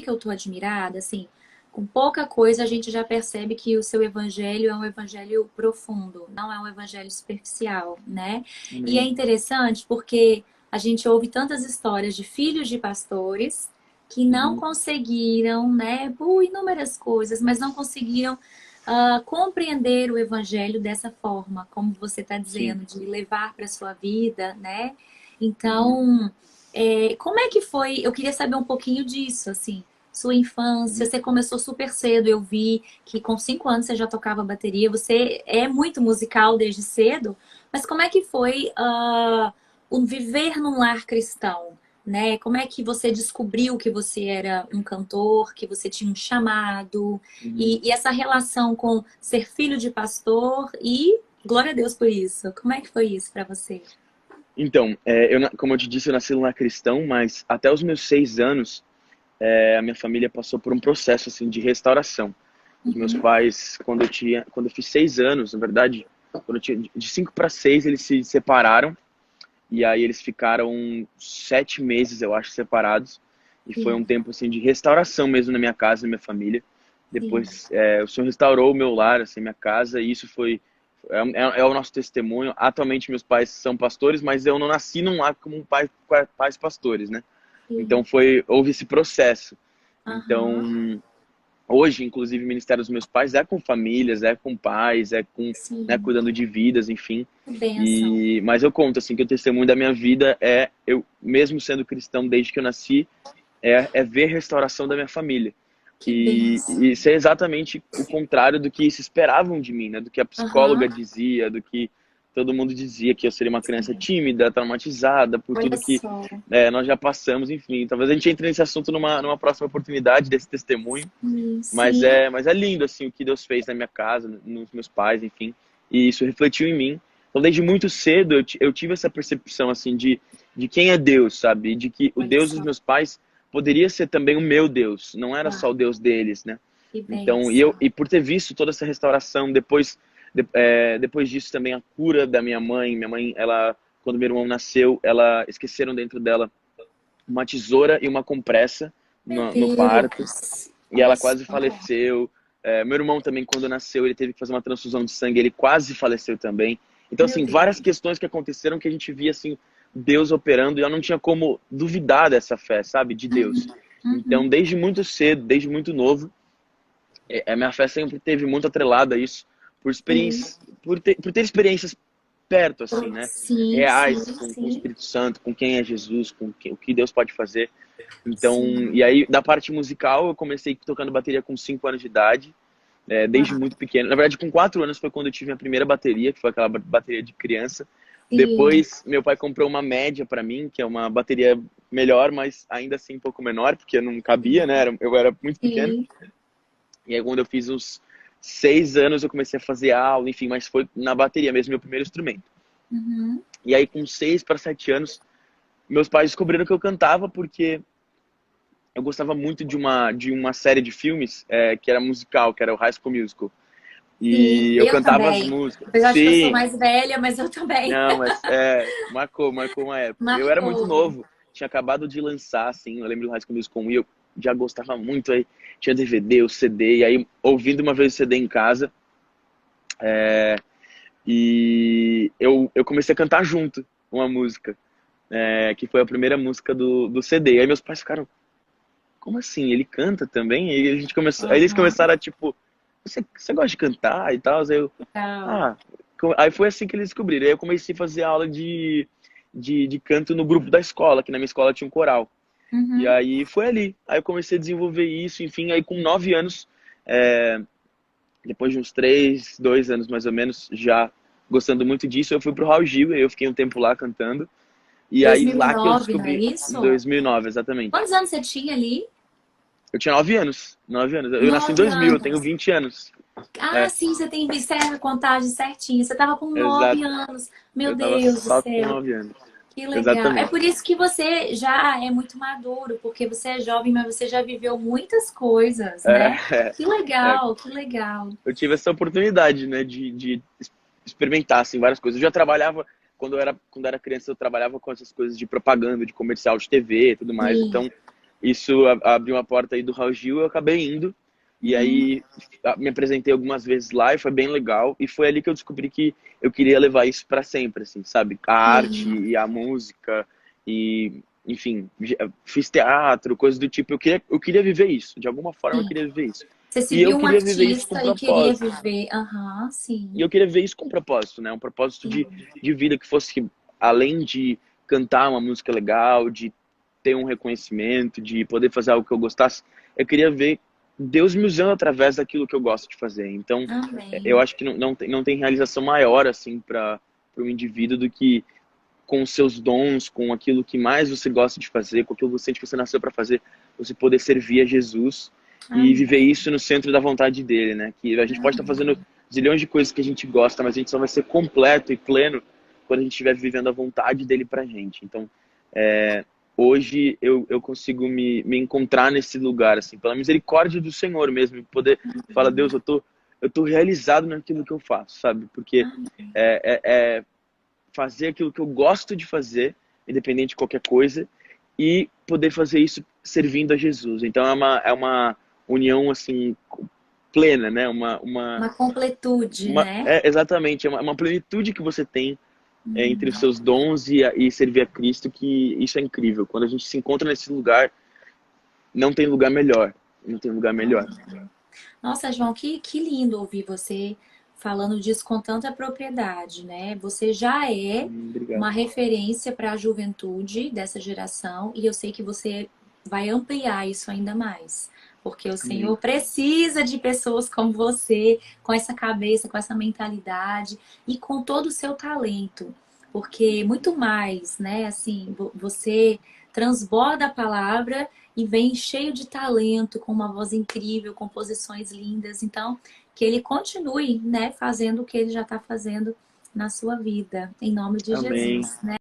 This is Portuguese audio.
que eu tô admirada, assim, com pouca coisa a gente já percebe que o seu evangelho é um evangelho profundo, não é um evangelho superficial, né? E é Amém. interessante porque a gente ouve tantas histórias de filhos de pastores que não Uhum. conseguiram, né, por inúmeras coisas, mas não conseguiram compreender o evangelho dessa forma, como você está Sim. dizendo, de levar para sua vida, né? Uhum. Então, como é que foi? Eu queria saber um pouquinho disso, assim, sua infância. Uhum. Você começou super cedo, eu vi que com 5 anos você já tocava bateria. Você é muito musical desde cedo, mas como é que foi o viver num lar cristão? Né? Como é que você descobriu que você era um cantor, que você tinha um chamado, Uhum. e essa relação com ser filho de pastor e glória a Deus por isso. Como é que foi isso para você? Então, como eu te disse, eu nasci num lar cristão, mas até os meus 6 anos, a minha família passou por um processo assim de restauração. Os meus Uhum. pais, quando eu fiz 6 anos, na verdade, quando eu tinha de 5 para 6, eles se separaram. E aí eles ficaram 7 meses, eu acho, separados. E foi um Sim, tempo assim de restauração mesmo na minha casa, na minha família. sim. Depois, o Senhor restaurou o meu lar, assim, minha casa. E isso é o nosso testemunho. Atualmente meus pais são pastores, mas eu não nasci num lar como pais pastores, né? Então Sim. houve esse processo. Aham. Então hoje, inclusive, o ministério dos meus pais é com famílias, é com pais, é com, né, Sim. cuidando de vidas, enfim. Que bênção. Mas eu conto assim que o testemunho da minha vida eu mesmo sendo cristão desde que eu nasci, é ver a restauração da minha família. Que E bênção. isso é exatamente o contrário do que se esperavam de mim, né? Do que a psicóloga Aham. dizia, do que todo mundo dizia que eu seria uma criança Sim. tímida, traumatizada, por Olha tudo que só. nós já passamos, enfim. Talvez a gente entre nesse assunto numa próxima oportunidade desse testemunho. Sim. Mas Sim. é lindo, assim, o que Deus fez na minha casa, nos meus pais, enfim. E isso refletiu em mim. Então, desde muito cedo, eu tive essa percepção, assim, de quem é Deus, sabe? E de que o Olha Deus dos só. meus pais poderia ser também o meu Deus. Não era só o Uau. Deus deles, né? Que Então, bênção. e por ter visto toda essa restauração, depois disso também a cura da minha mãe. Minha mãe, ela, quando meu irmão nasceu, ela esqueceram dentro dela uma tesoura e uma compressa Meu no parto Deus. e Olha ela quase só. faleceu. Meu irmão também, quando nasceu, ele teve que fazer uma transfusão de sangue, ele quase faleceu também. Então, Meu assim, várias Deus. questões que aconteceram que a gente via, assim, Deus operando e eu não tinha como duvidar dessa fé, sabe, de Deus. Uhum. Então, Uhum. desde muito cedo, desde muito novo, a minha fé sempre teve muito atrelada a isso, por Sim. experiência, por ter experiências perto, assim, né? Sim, sim, Reais, com o sim. Espírito Santo, com quem é Jesus, o que Deus pode fazer. Então, Sim. e aí, da parte musical, eu comecei tocando bateria com 5 anos de idade, desde Uau. muito pequeno. Na verdade, com 4 anos foi quando eu tive a primeira bateria, que foi aquela bateria de criança. Sim. Depois, meu pai comprou uma média para mim, que é uma bateria melhor, mas ainda assim um pouco menor, porque não cabia, né? Eu era muito pequeno. Sim. E aí, quando eu fiz uns 6 anos, eu comecei a fazer aula, enfim, mas foi na bateria mesmo, meu primeiro instrumento. Uhum. E aí, com 6 para 7 anos, meus pais descobriram que eu cantava porque eu gostava muito de uma série de filmes que era musical, que era o High School Musical. Sim, E eu eu cantava as também. músicas. Apesar de que eu sou Sim, mais velha, mas eu também. não, mas marcou uma época. Eu era muito Marcou. novo, tinha acabado de lançar, assim, eu lembro do High School Musical 1 e eu já gostava muito, aí tinha DVD, o CD, e aí ouvindo uma vez o CD em casa, e eu comecei a cantar junto uma música, que foi a primeira música do CD. E aí meus pais ficaram, como assim? Ele canta também? E a gente começou, aí eles Aham. começaram a tipo, você gosta de cantar e tal? Aí eu, Legal. ah, aí foi assim que eles descobriram. Aí eu comecei a fazer aula de canto no grupo da escola, que na minha escola tinha um coral. E Uhum. aí foi ali. Aí eu comecei a desenvolver isso, enfim, aí com 9 anos, é, depois de uns 2 anos mais ou menos, já gostando muito disso, eu fui pro Raul Gil, e eu fiquei um tempo lá cantando. E dois aí mil e lá que eu nove, não é descobri, em isso? 2009, exatamente. Quantos anos você tinha ali? Eu tinha 9 anos, 9 anos. Eu nasci em 9 2000, eu tenho anos. 20 anos. Ah, É, sim, você tem visto a contagem certinha. Você estava com nove exato. anos. Meu Eu tava Deus do só com céu. 9 anos. Que legal. É Exatamente. por isso que você já é muito maduro, porque você é jovem, mas você já viveu muias coisas, É, né? Que é, legal, que legal. eu tive essa oportunidade, né, de experimentar, assim, várias coisas. Eu já trabalhava, quando eu era criança, eu trabalhava com essas coisas de propaganda, de comercial de TV e tudo mais. Sim, Então, isso abriu uma porta aí do Raul Gil, eu acabei indo. E Uhum. aí me apresentei algumas vezes lá e foi bem legal. E foi ali que eu descobri que eu queria levar isso para sempre, assim, sabe? A arte Sim, e a música e, enfim, fiz teatro, coisas do tipo. Eu queria viver isso. De alguma forma eu sim. queria viver isso. Você se E eu viu um queria viver isso com artista e queria propósito. viver. Aham, E sim. eu queria ver isso com propósito, né? Um propósito Sim. de vida que fosse além de cantar uma música legal, de ter um reconhecimento, de poder fazer algo que eu gostasse. Eu queria ver Deus me usando através daquilo que eu gosto de fazer. Então, eu Amém. acho que não tem realização maior, assim, para um indivíduo do que com os seus dons, com aquilo que mais você gosta de fazer, com aquilo que você sente que você nasceu para fazer, você poder servir a Jesus e viver Amém. isso no centro da vontade dele, né? Que a gente pode estar fazendo zilhões de coisas que a gente gosta, mas a gente só vai ser completo e pleno quando a gente estiver vivendo a vontade dele pra gente. Então, hoje eu consigo me encontrar nesse lugar, assim, pela misericórdia do Senhor mesmo, poder falar, Deus, eu tô realizado naquilo que eu faço, sabe? Porque Amém. é fazer aquilo que eu gosto de fazer, independente de qualquer coisa, e poder fazer isso servindo a Jesus. Então é uma união assim plena, né? Uma completude, né? Exatamente, é uma plenitude que você tem entre os seus dons e servir a Cristo, que isso é incrível. Quando a gente se encontra nesse lugar, não tem lugar melhor. Não tem lugar melhor. Nossa, João, que lindo ouvir você falando disso com tanta propriedade, né? Você já é Obrigado. uma referência para a juventude dessa geração e eu sei que você vai ampliar isso ainda mais, porque o Amém. Senhor precisa de pessoas como você, com essa cabeça, com essa mentalidade e com todo o seu talento, porque muito mais, né? Assim, você transborda a palavra e vem cheio de talento, com uma voz incrível, composições lindas. Então, que ele continue, né, fazendo o que ele já está fazendo na sua vida, em nome de Amém. Jesus, né?